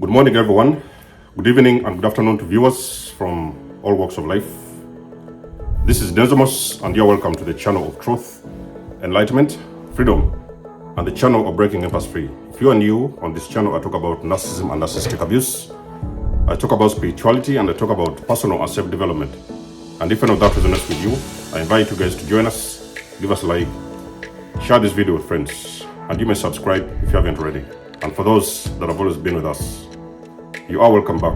Good morning, everyone. Good evening and good afternoon to viewers from all walks of life. This is nikymus, and you're welcome to the channel of truth, enlightenment, freedom, and the channel of breaking empires free. If you are new on this channel, I talk about narcissism and narcissistic abuse. I talk about spirituality and I talk about personal and self-development. And if any of that resonates with you, I invite you guys to join us, give us a like, share this video with friends, and you may subscribe if you haven't already. And for those that have always been with us, you are welcome back,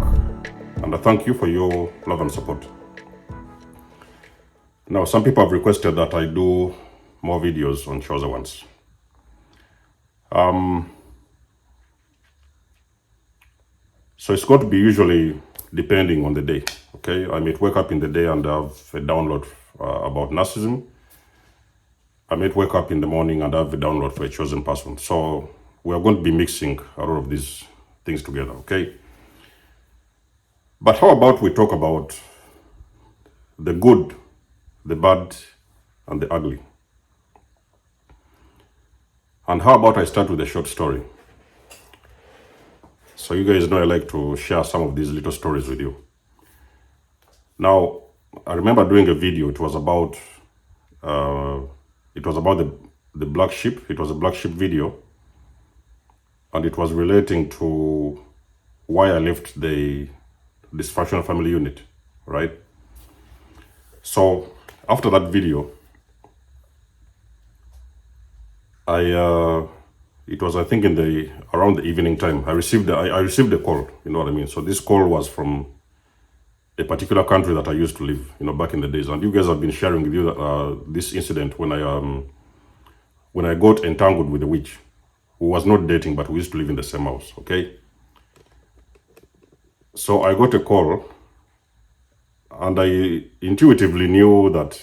and I thank you for your love and support. Now, some people have requested that I do more videos on chosen ones. So it's going to be usually depending on the day, okay? I may wake up in the day and have a download about narcissism. I may wake up in the morning and have a download for a chosen person. So we are going to be mixing a lot of these things together, okay? But how about we talk about the good, the bad, and the ugly? And how about I start with a short story? So you guys know I like to share some of these little stories with you. Now, I remember doing a video. It was about the black sheep. It was a black sheep video, and it was relating to why I left the dysfunctional family unit, right? So after that video, it was, I think, around the evening time, I received a call, you know what I mean? So this call was from a particular country that I used to live, back in the days. And you guys have been sharing with you this incident when I got entangled with a witch who was not dating, but we used to live in the same house, okay? So I got a call, and I intuitively knew that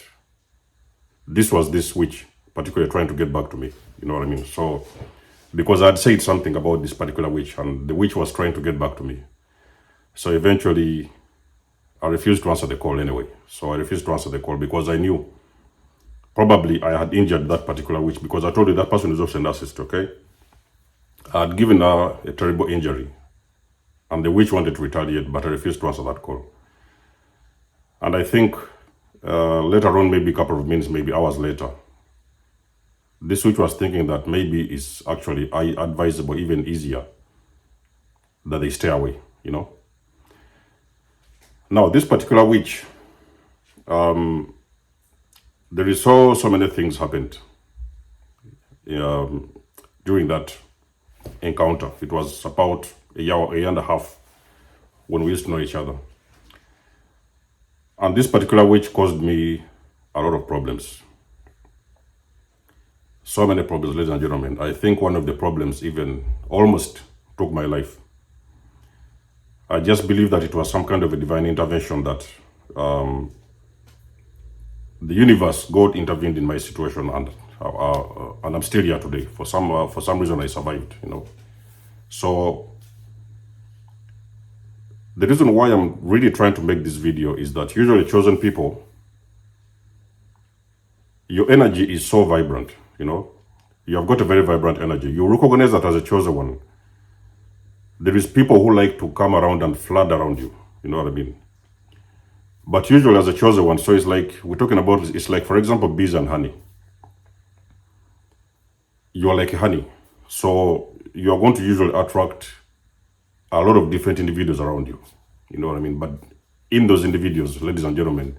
this was this witch, particularly trying to get back to me, you know what I mean? So, because I'd said something about this particular witch, and the witch was trying to get back to me. So eventually, I refused to answer the call anyway. So I refused to answer the call because I knew probably I had injured that particular witch, because I told you that person is also a narcissist, okay? I had given her a terrible injury, and the witch wanted to retaliate, but I refused to answer that call. And I think later on, maybe a couple of minutes, maybe hours later, this witch was thinking that maybe it's actually advisable, even easier, that they stay away, Now, this particular witch, there is so many things happened during that encounter. It was about a year and a half when we used to know each other. And this particular witch caused me a lot of problems. So many problems, ladies and gentlemen. I think one of the problems even almost took my life. I just believe that it was some kind of a divine intervention, that the universe, God, intervened in my situation, and I'm still here today. For some reason, I survived, So the reason why I'm really trying to make this video is that usually chosen people, your energy is so vibrant, You have got a very vibrant energy. You recognize that as a chosen one. There is people who like to come around and flood around you, you know what I mean? But usually as a chosen one, so it's like, we're talking about, it's like, for example, bees and honey. You're like honey. So you're going to usually attract a lot of different individuals around you. You know what I mean? But in those individuals, ladies and gentlemen,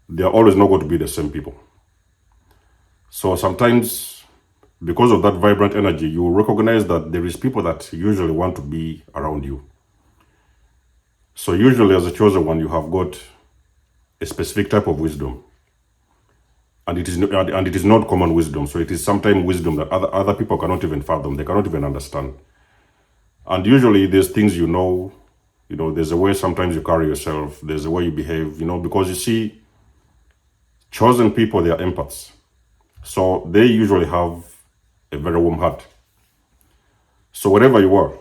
they are always not going to be the same people. So sometimes, because of that vibrant energy, you recognize that there is people that usually want to be around you. So usually as a chosen one, you have got a specific type of wisdom. And it is not common wisdom. So it is sometimes wisdom that other people cannot even fathom. They cannot even understand. And usually there's things there's a way sometimes you carry yourself. There's a way you behave, because you see, chosen people, they are empaths. So they usually have a very warm heart. So wherever you are,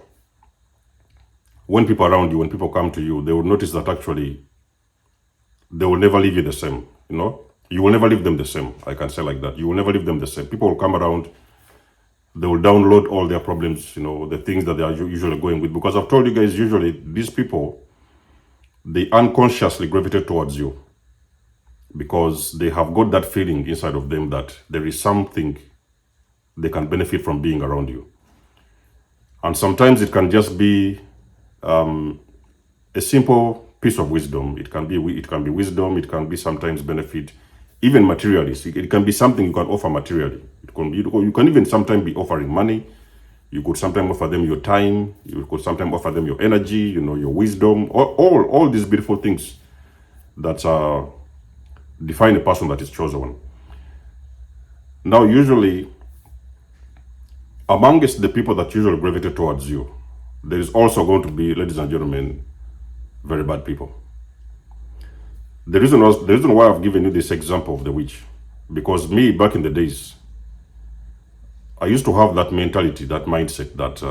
when people around you, when people come to you, they will notice that actually they will never leave you the same, You will never leave them the same. I can say like that. You will never leave them the same. People will come around They will download all their problems, the things that they are usually going with. Because I've told you guys, usually these people, they unconsciously gravitate towards you because they have got that feeling inside of them that there is something they can benefit from being around you. And sometimes it can just be a simple piece of wisdom. It can be wisdom. It can be sometimes benefit, even materially. It can be something you can offer materially. You can even sometimes be offering money. You could sometimes offer them your time. You could sometimes offer them your energy. Your wisdom. All these beautiful things that define a person that is chosen one. Now, usually, amongst the people that usually gravitate towards you, there is also going to be, ladies and gentlemen, very bad people. The reason why I've given you this example of the witch, because me, back in the days, I used to have that mentality, that mindset that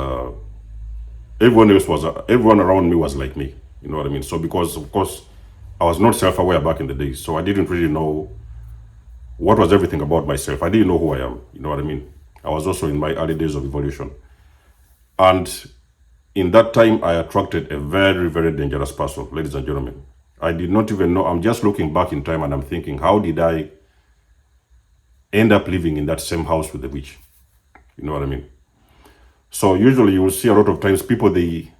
everyone around me was like me. You know what I mean? So because, of course, I was not self-aware back in the days, so I didn't really know what was everything about myself. I didn't know who I am. You know what I mean? I was also in my early days of evolution. And in that time, I attracted a very, very dangerous person, ladies and gentlemen. I did not even know. I'm just looking back in time and I'm thinking, how did I end up living in that same house with the witch? You know what I mean? So usually you will see a lot of times people, they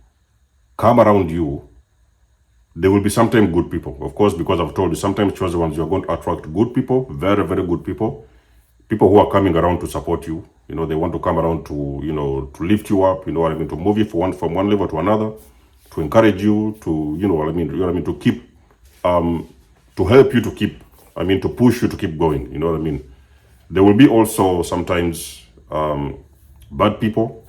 come around you. They will be sometimes good people. Of course, because I've told you, sometimes chosen ones, you're going to attract good people, very, very good people. People who are coming around to support you. They want to come around to, to lift you up, you know what I mean, to move you from one level to another, to encourage you, to, to keep, to help you to keep, to push you to keep going, you know what I mean. There will be also sometimes bad people.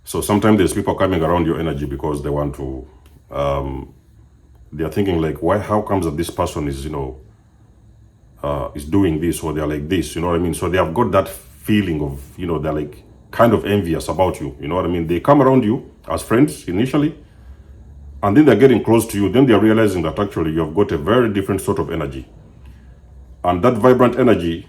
So sometimes there's people coming around your energy because they want to, they're thinking like, how comes that this person is, is doing this, or they're like this, you know what I mean? So they have got that feeling of, they're like kind of envious about you, you know what I mean? They come around you as friends initially, and then they're getting close to you. Then they're realizing that actually you have got a very different sort of energy. And that vibrant energy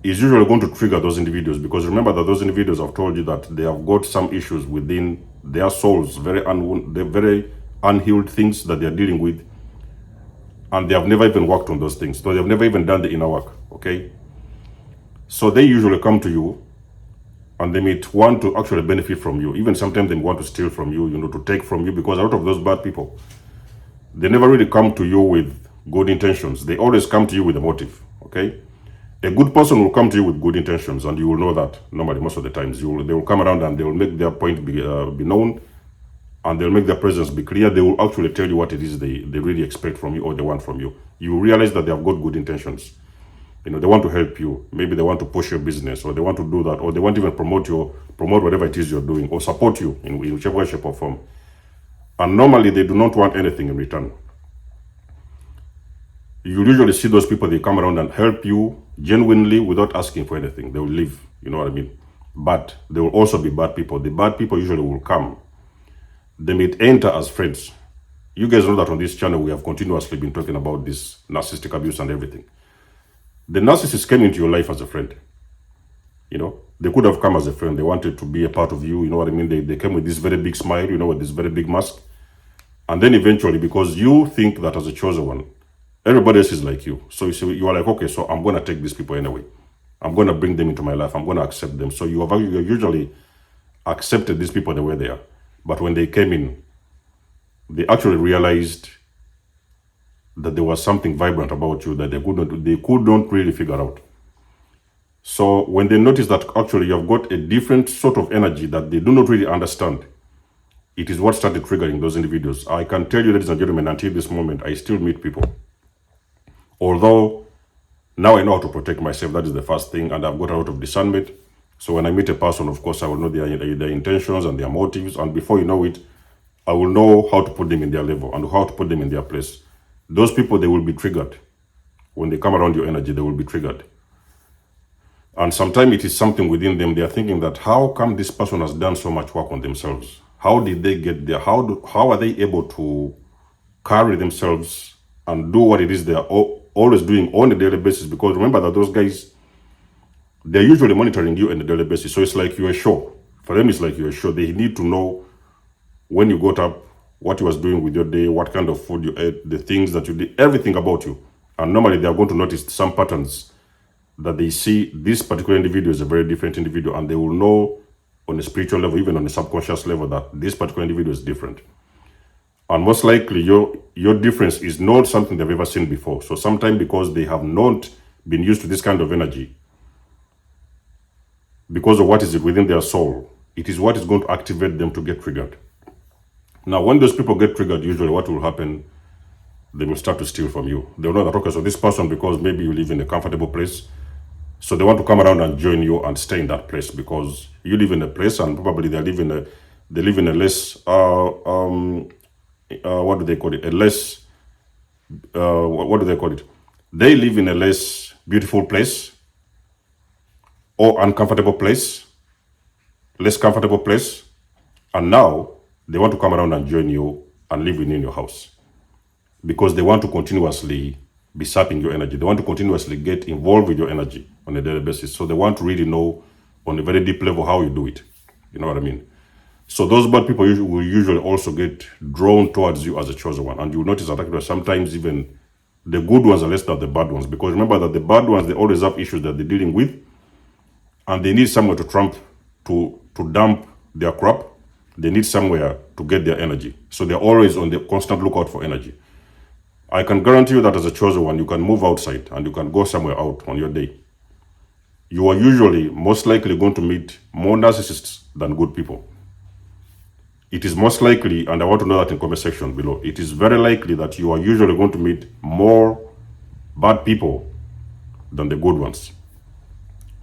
is usually going to trigger those individuals, because remember that those individuals, I've told you that they have got some issues within their souls, very unhealed things that they're dealing with. And they have never even worked on those things. So they've never even done the inner work, okay? So they usually come to you and they may want to actually benefit from you. Even sometimes they want to steal from you, to take from you, because a lot of those bad people, they never really come to you with good intentions. They always come to you with a motive, okay? A good person will come to you with good intentions, and you will know that normally most of the times. They will come around and they will make their point be known, and they'll make their presence be clear. They will actually tell you what it is they really expect from you, or they want from you. You will realize that they have got good intentions. They want to help you. Maybe they want to push your business, or they want to do that, or they want to even promote whatever it is you're doing, or support you in whichever way, shape, or form. And normally they do not want anything in return. You usually see those people, they come around and help you genuinely without asking for anything. They will leave, you know what I mean? But there will also be bad people. The bad people usually will come. They may enter as friends. You guys know that on this channel, we have continuously been talking about this narcissistic abuse and everything. The narcissist came into your life as a friend. They could have come as a friend. They wanted to be a part of you, you know what I mean? They came with this very big smile, with this very big mask. And then eventually, because you think that as a chosen one, everybody else is like you. So you are like, okay, so I'm going to take these people anyway. I'm going to bring them into my life. I'm going to accept them. So you usually accepted these people the way they are. But when they came in, they actually realized that there was something vibrant about you that they couldn't really figure out. So when they noticed that actually you've got a different sort of energy that they do not really understand, it is what started triggering those individuals. I can tell you, ladies and gentlemen, until this moment, I still meet people. Although now I know how to protect myself, that is the first thing, and I've got a lot of discernment. So when I meet a person, of course, I will know their intentions and their motives, and before you know it, I will know how to put them in their level and how to put them in their place. Those people, they will be triggered. When they come around your energy, they will be triggered. And sometimes it is something within them. They are thinking that, how come this person has done so much work on themselves? How did they get there? How are they able to carry themselves and do what it is they are always doing on a daily basis? Because remember that those guys, they're usually monitoring you on a daily basis. So it's like you're a show. For them, it's like you're a show. They need to know when you got up, what you was doing with your day, what kind of food you ate, the things that you did, everything about you. And normally they are going to notice some patterns that they see this particular individual is a very different individual, and they will know on a spiritual level, even on a subconscious level, that this particular individual is different. And most likely your difference is not something they've ever seen before. So sometimes because they have not been used to this kind of energy, because of what is within their soul, it is what is going to activate them to get triggered. Now, when those people get triggered, usually what will happen, they will start to steal from you. They'll know that, okay, so this person, because maybe you live in a comfortable place, so they want to come around and join you and stay in that place because you live in a place, and probably they live in a less what do they call it? A less what do they call it? They live in a less beautiful place or uncomfortable place, less comfortable place, and now they want to come around and join you and live within your house because they want to continuously be sapping your energy. They want to continuously get involved with your energy on a daily basis. So they want to really know on a very deep level how you do it. You know what I mean? So those bad people will usually also get drawn towards you as a chosen one. And you'll notice that sometimes even the good ones are less than the bad ones. Because remember that the bad ones, they always have issues that they're dealing with. And they need somewhere to dump their crap. They need somewhere to get their energy. So they're always on the constant lookout for energy. I can guarantee you that as a chosen one, you can move outside and you can go somewhere out on your day. You are usually most likely going to meet more narcissists than good people. It is most likely, and I want to know that in comment section below, it is very likely that you are usually going to meet more bad people than the good ones.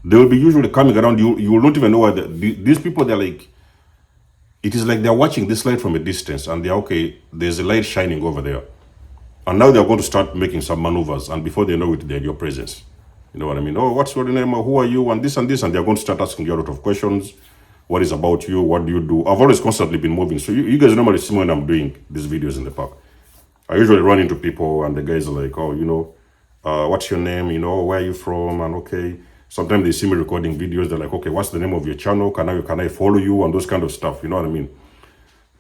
They will be usually coming around you. You will not even know why these people, they're like, it is like they're watching this light from a distance and they're okay, there's a light shining over there. And now they're going to start making some maneuvers, and before they know it, they're in your presence. You know what I mean? Oh, what's your name? Who are you? And this and this. And they're going to start asking you a lot of questions. What is about you? What do you do? I've always constantly been moving. So you guys normally see when I'm doing these videos in the park. I usually run into people and the guys are like, oh, what's your name? Where are you from? And okay. Sometimes they see me recording videos. They're like, okay, what's the name of your channel? Can I follow you? And those kind of stuff. You know what I mean?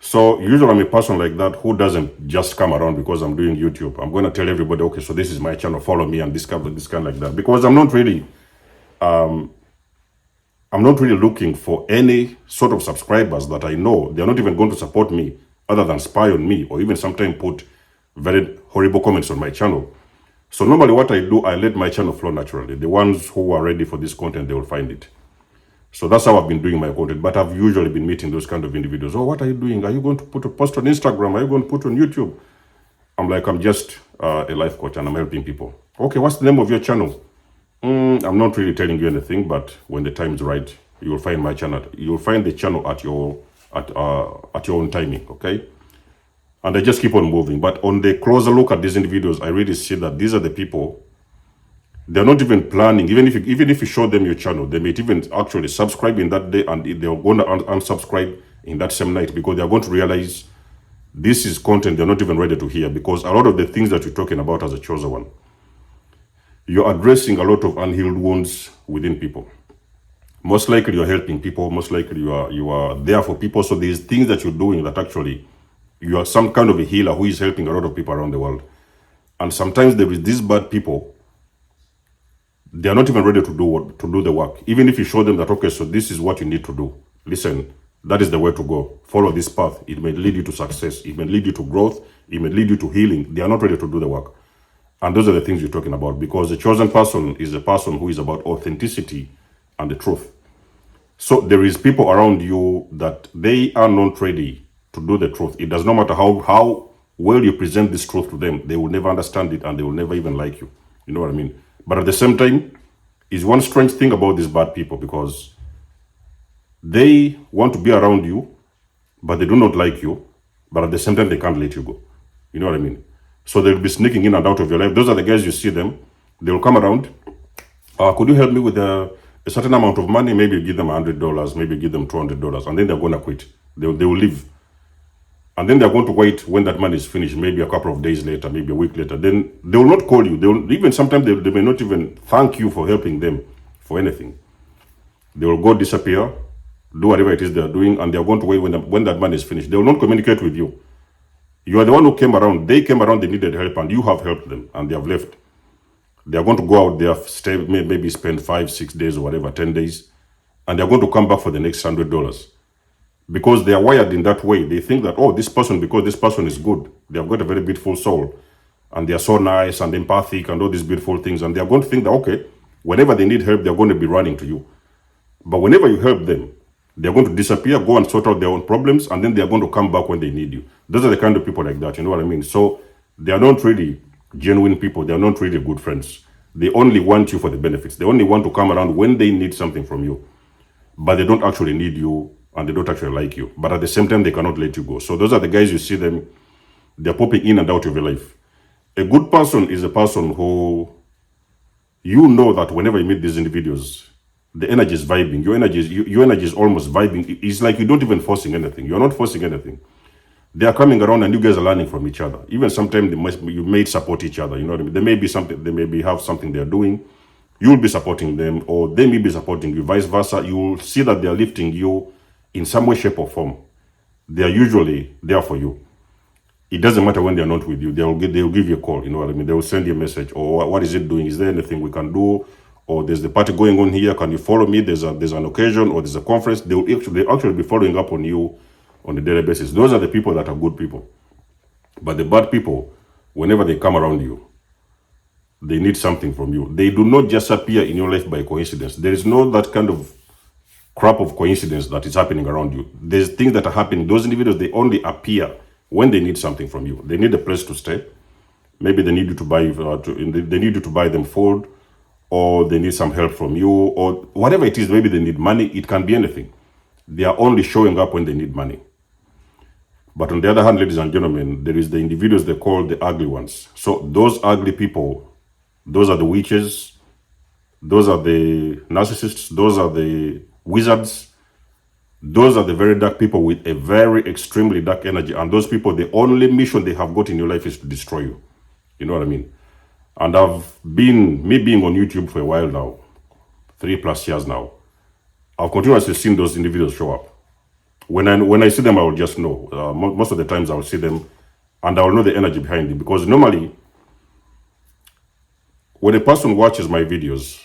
So usually I'm a person like that who doesn't just come around because I'm doing YouTube. I'm going to tell everybody, okay, so this is my channel, follow me, and this kind like that. Because I'm not really looking for any sort of subscribers that I know they're not even going to support me other than spy on me or even sometimes put very horrible comments on my channel. So normally what I do, I let my channel flow naturally. The ones who are ready for this content, they will find it. So that's how I've been doing my content. But I've usually been meeting those kind of individuals. Oh, what are you doing? Are you going to put a post on Instagram? Are you going to put on YouTube? I'm like, I'm just a life coach and I'm helping people. Okay, what's the name of your channel? I'm not really telling you anything, but when the time is right, you will find my channel. You will find the channel at your own timing, okay? And I just keep on moving. But on the closer look at these individuals, I really see that these are the people. They're not even planning. Even if you show them your channel, they may even actually subscribe in that day, and they're going to unsubscribe in that same night because they're going to realize this is content they're not even ready to hear. Because a lot of the things that you're talking about as a chosen one, you're addressing a lot of unhealed wounds within people. Most likely you're helping people. Most likely you are there for people. So there's things that you're doing that actually you are some kind of a healer who is helping a lot of people around the world. And sometimes there is these bad people. They are not even ready to do the work. Even if you show them that, okay, so this is what you need to do. Listen, that is the way to go. Follow this path. It may lead you to success. It may lead you to growth. It may lead you to healing. They are not ready to do the work. And those are the things you're talking about, because the chosen person is a person who is about authenticity and the truth. So there is people around you that they are not ready to do the truth. It does not matter how well you present this truth to them. They will never understand it and they will never even like you. You know what I mean? But at the same time, is one strange thing about these bad people, because they want to be around you, but they do not like you. But at the same time, they can't let you go. You know what I mean? So they'll be sneaking in and out of your life. Those are the guys you see them. They will come around. Could you help me with a certain amount of money? Maybe give them $100, maybe give them $200. And then they're going to quit. They will leave. And then they're going to wait when that money is finished, maybe a couple of days later, maybe a week later. Then they will not call you. They will, even sometimes they may not even thank you for helping them for anything. They will go disappear, do whatever it is they are doing, and they are going to wait when that money is finished. They will not communicate with you. You are the one who came around. They came around, they needed help, and you have helped them, and they have left. They are going to go out there, stay, maybe spend 5, 6 days or whatever, 10 days, and they're going to come back for the next $100. Because they are wired in that way. They think that, oh, because this person is good, they have got a very beautiful soul, and they are so nice and empathic and all these beautiful things, and they are going to think that, okay, whenever they need help, they're going to be running to you. But whenever you help them, they're going to disappear, go and sort out their own problems, and then they're going to come back when they need you. Those are the kind of people like that, you know what I mean? So they are not really genuine people. They are not really good friends. They only want you for the benefits. They only want to come around when they need something from you. But they don't actually need you, and they don't actually like you. But at the same time, they cannot let you go. So those are the guys you see them, they're popping in and out of your life. A good person is a person who, you know that whenever you meet these individuals, the energy is vibing. Your energy is almost vibing. It's like you don't even forcing anything. You're not forcing anything. They are coming around and you guys are learning from each other. Even sometimes you may support each other. You know what I mean? There may be something, they maybe have something they're doing. You'll be supporting them, or they may be supporting you, vice versa. You will see that they're lifting you in some way, shape, or form. They are usually there for you. It doesn't matter when they're not with you. They'll give you a call. You know what I mean? They will send you a message. Or what is it doing? Is there anything we can do? Or there's the party going on here. Can you follow me? There's an occasion, or there's a conference. They'll actually be following up on you on a daily basis. Those are the people that are good people. But the bad people, whenever they come around you, they need something from you. They do not just appear in your life by coincidence. There is no that kind of crap of coincidence that is happening around you. There's things that are happening. Those individuals, they only appear when they need something from you. They need a place to stay. Maybe they need you to buy. They need you to buy them food, or they need some help from you, or whatever it is. Maybe they need money. It can be anything. They are only showing up when they need money. But on the other hand, ladies and gentlemen, there is the individuals they call the ugly ones. So those ugly people, those are the witches, those are the narcissists, those are the wizards, those are the very dark people with a very extremely dark energy. And those people, the only mission they have got in your life is to destroy you. You know what I mean? And me being on YouTube for a while now, 3+ years now, I've continuously seen those individuals show up. When I see them, I will just know. Most of the times I will see them and I will know the energy behind it. Because normally, when a person watches my videos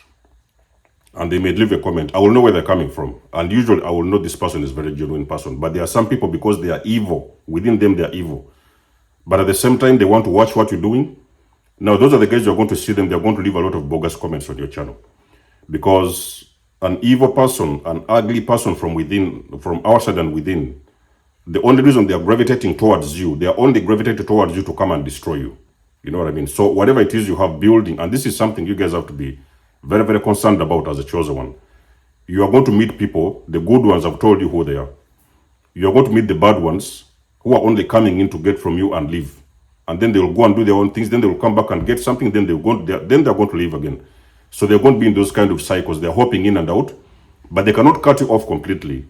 and they may leave a comment, I will know where they're coming from. And usually I will know this person is a very genuine person. But there are some people, because they are evil, within them they are evil. But at the same time, they want to watch what you're doing. Now, those are the guys you're going to see them. They're going to leave a lot of bogus comments on your channel. Because an evil person, an ugly person from within, from outside and within, the only reason they are gravitating towards you, they are only gravitating towards you to come and destroy you. You know what I mean? So whatever it is you have building, and this is something you guys have to be very, very concerned about as a chosen one. You are going to meet people, the good ones, I've told you who they are. You are going to meet the bad ones who are only coming in to get from you and leave. And then they will go and do their own things, then they will come back and get something, then they're going to leave again. So they're going to be in those kind of cycles. They're hopping in and out, but they cannot cut you off completely.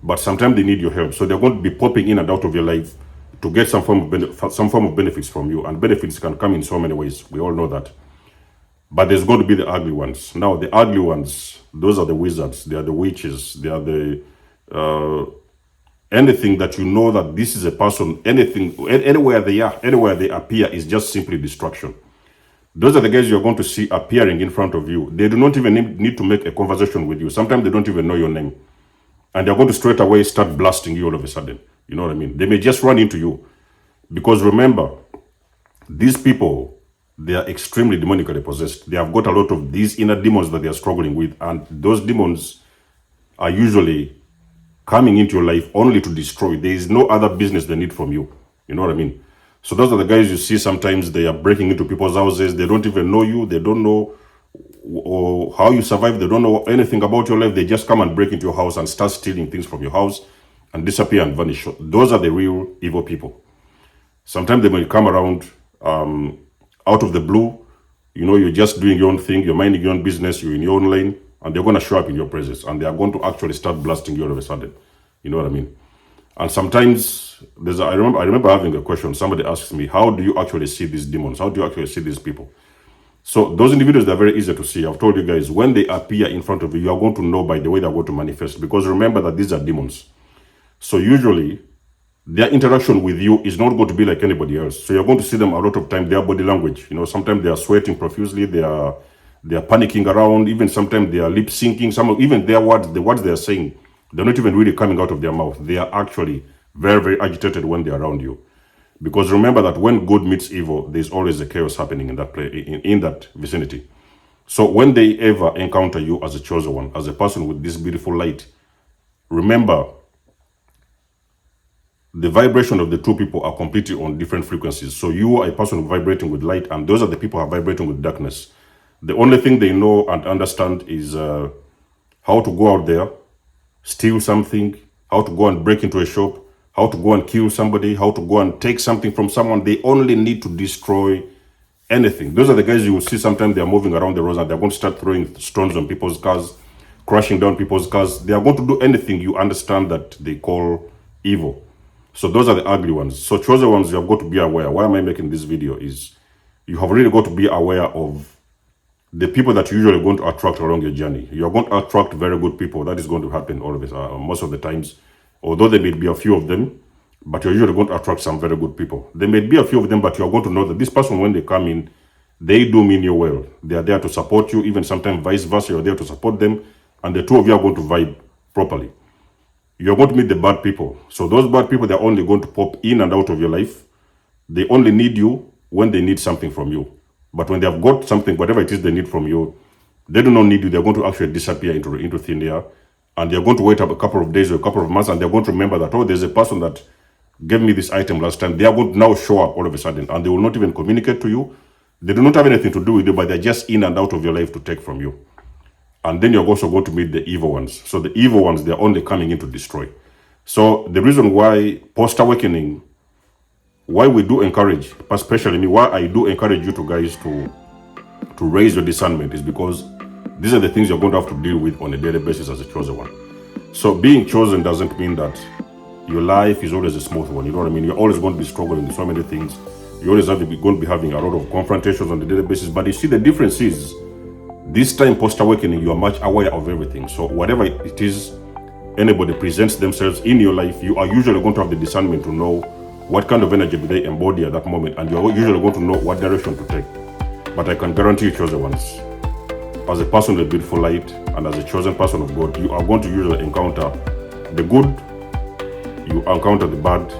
But sometimes they need your help. So they're going to be popping in and out of your life to get some form of benefits from you. And benefits can come in so many ways. We all know that. But there's going to be the ugly ones. Now, the ugly ones, those are the wizards. They are the witches. They are the... anything that you know that this is a person, anywhere they are, anywhere they appear is just simply destruction. Those are the guys you're going to see appearing in front of you. They do not even need to make a conversation with you. Sometimes they don't even know your name. And they're going to straight away start blasting you all of a sudden. You know what I mean? They may just run into you. Because remember, these people, they are extremely demonically possessed. They have got a lot of these inner demons that they are struggling with. And those demons are usually coming into your life only to destroy. There is no other business they need from you. You know what I mean? So those are the guys you see sometimes they are breaking into people's houses. They don't even know you. They don't know how you survive. They don't know anything about your life. They just come and break into your house and start stealing things from your house and disappear and vanish. Those are the real evil people. Sometimes they may come around out of the blue. You know, you're just doing your own thing. You're minding your own business. You're in your own lane. And they're going to show up in your presence. And they are going to actually start blasting you all of a sudden. You know what I mean? And sometimes... I remember having a question. Somebody asks me, how do you actually see these demons? How do you actually see these people? So those individuals, they're very easy to see. I've told you guys, when they appear in front of you, you are going to know by the way they're going to manifest. Because remember that these are demons. So usually, their interaction with you is not going to be like anybody else. So you're going to see them a lot of time, their body language. You know, sometimes they are sweating profusely, they are panicking around, even sometimes they are lip syncing, even their words, the words they are saying, they're not even really coming out of their mouth. They are actually very, very agitated when they're around you. Because remember that when good meets evil, there's always a chaos happening in that in that vicinity. So when they ever encounter you as a chosen one, as a person with this beautiful light, remember, the vibration of the two people are completely on different frequencies. So you are a person vibrating with light, and those are the people who are vibrating with darkness. The only thing they know and understand is how to go out there, steal something, how to go and break into a shop, how to go and kill somebody, how to go and take something from someone. They only need to destroy anything. Those are the guys you will see sometimes they're moving around the roads and they're going to start throwing stones on people's cars, crashing down people's cars. They are going to do anything you understand that they call evil. So those are the ugly ones. So chosen ones, you have got to be aware. Why am I making this video? Is you have really got to be aware of the people that you're usually going to attract along your journey. You're going to attract very good people. That is going to happen all of it, most of the times. Although there may be a few of them, but you're usually going to attract some very good people. There may be a few of them, but you're going to know that this person, when they come in, they do mean you well. They are there to support you. Even sometimes vice versa, you're there to support them. And the two of you are going to vibe properly. You're going to meet the bad people. So those bad people, they're only going to pop in and out of your life. They only need you when they need something from you. But when they have got something, whatever it is they need from you, they do not need you. They're going to actually disappear into thin air. And they're going to wait up a couple of days or a couple of months, and they're going to remember that, oh, there's a person that gave me this item last time. They are going to now show up all of a sudden, and they will not even communicate to you. They do not have anything to do with you, but they're just in and out of your life to take from you. And then you're also going to meet the evil ones. So the evil ones, they're only coming in to destroy. So the reason why post-awakening, why we do encourage, especially me, why I do encourage you to guys to raise your discernment is because these are the things you're going to have to deal with on a daily basis as a chosen one. So being chosen doesn't mean that your life is always a smooth one. You know what I mean? You're always going to be struggling with so many things. You always going to be having a lot of confrontations on a daily basis. But you see, the difference is, this time post-awakening, you are much aware of everything. So whatever it is anybody presents themselves in your life, you are usually going to have the discernment to know what kind of energy they embody at that moment, and you're usually going to know what direction to take. But I can guarantee you, chosen ones, as a person with beautiful light and as a chosen person of God, you are going to usually encounter the good, you encounter the bad,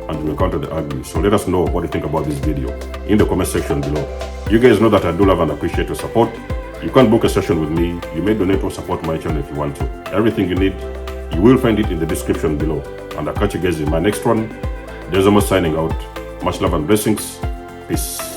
and you encounter the ugly. So let us know what you think about this video in the comment section below. You guys know that I do love and appreciate your support. You can book a session with me. You may donate or support my channel if you want to. Everything you need, you will find it in the description below. And I'll catch you guys in my next one. There's almost signing out. Much love and blessings. Peace.